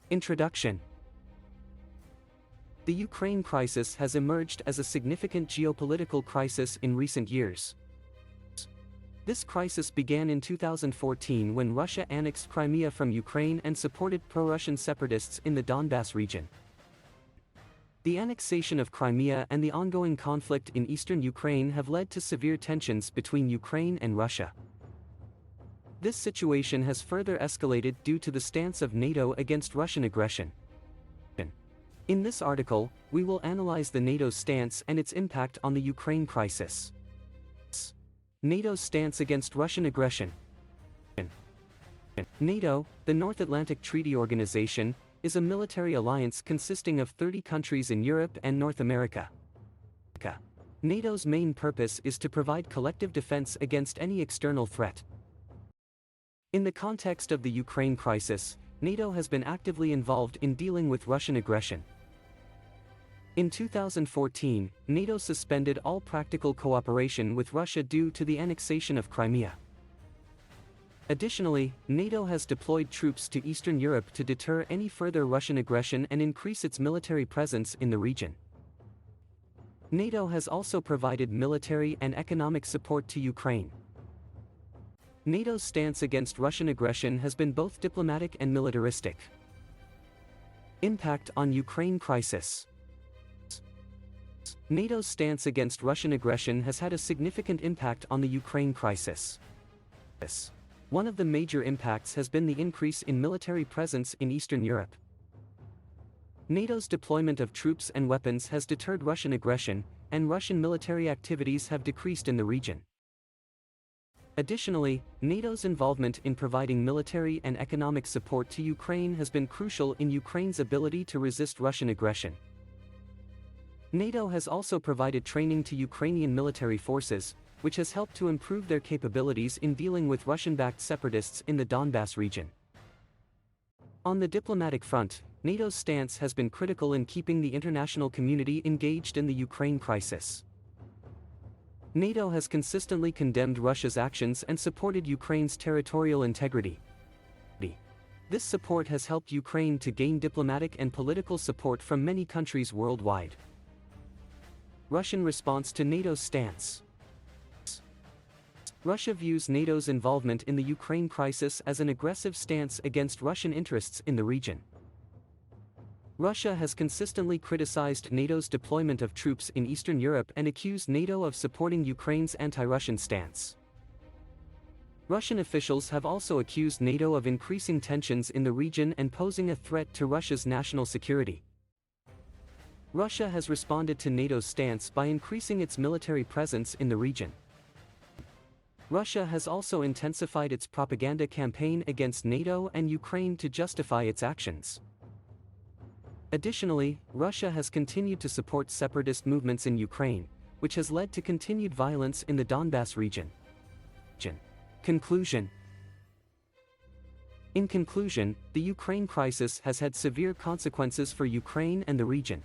Introduction. The Ukraine crisis has emerged as a significant geopolitical crisis in recent years. This crisis began in 2014 when Russia annexed Crimea from Ukraine and supported pro-Russian separatists in the Donbas region. The annexation of Crimea and the ongoing conflict in eastern Ukraine have led to severe tensions between Ukraine and Russia. This situation has further escalated due to the stance of NATO against Russian aggression. In this article, we will analyze the NATO stance and its impact on the Ukraine crisis. NATO's stance against Russian aggression. NATO, the North Atlantic Treaty Organization, is a military alliance consisting of 30 countries in Europe and North America. NATO's main purpose is to provide collective defense against any external threat. In the context of the Ukraine crisis, NATO has been actively involved in dealing with Russian aggression. In 2014, NATO suspended all practical cooperation with Russia due to the annexation of Crimea. Additionally, NATO has deployed troops to Eastern Europe to deter any further Russian aggression and increase its military presence in the region. NATO has also provided military and economic support to Ukraine. NATO's stance against Russian aggression has been both diplomatic and militaristic. Impact on Ukraine crisis. NATO's stance against Russian aggression has had a significant impact on the Ukraine crisis. One of the major impacts has been the increase in military presence in Eastern Europe. NATO's deployment of troops and weapons has deterred Russian aggression, and Russian military activities have decreased in the region. Additionally, NATO's involvement in providing military and economic support to Ukraine has been crucial in Ukraine's ability to resist Russian aggression. NATO has also provided training to Ukrainian military forces, which has helped to improve their capabilities in dealing with Russian-backed separatists in the Donbas region. On the diplomatic front, NATO's stance has been critical in keeping the international community engaged in the Ukraine crisis. NATO has consistently condemned Russia's actions and supported Ukraine's territorial integrity. This support has helped Ukraine to gain diplomatic and political support from many countries worldwide. Russian response to NATO's stance. Russia views NATO's involvement in the Ukraine crisis as an aggressive stance against Russian interests in the region. Russia has consistently criticized NATO's deployment of troops in Eastern Europe and accused NATO of supporting Ukraine's anti-Russian stance. Russian officials have also accused NATO of increasing tensions in the region and posing a threat to Russia's national security. Russia has responded to NATO's stance by increasing its military presence in the region. Russia has also intensified its propaganda campaign against NATO and Ukraine to justify its actions. Additionally, Russia has continued to support separatist movements in Ukraine, which has led to continued violence in the Donbas region. Conclusion. In conclusion, the Ukraine crisis has had severe consequences for Ukraine and the region.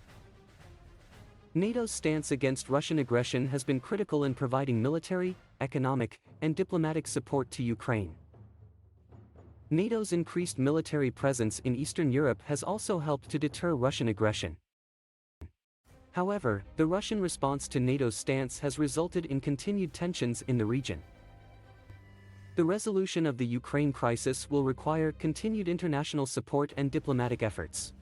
NATO's stance against Russian aggression has been critical in providing military, economic, and diplomatic support to Ukraine. NATO's increased military presence in Eastern Europe has also helped to deter Russian aggression. However, the Russian response to NATO's stance has resulted in continued tensions in the region. The resolution of the Ukraine crisis will require continued international support and diplomatic efforts.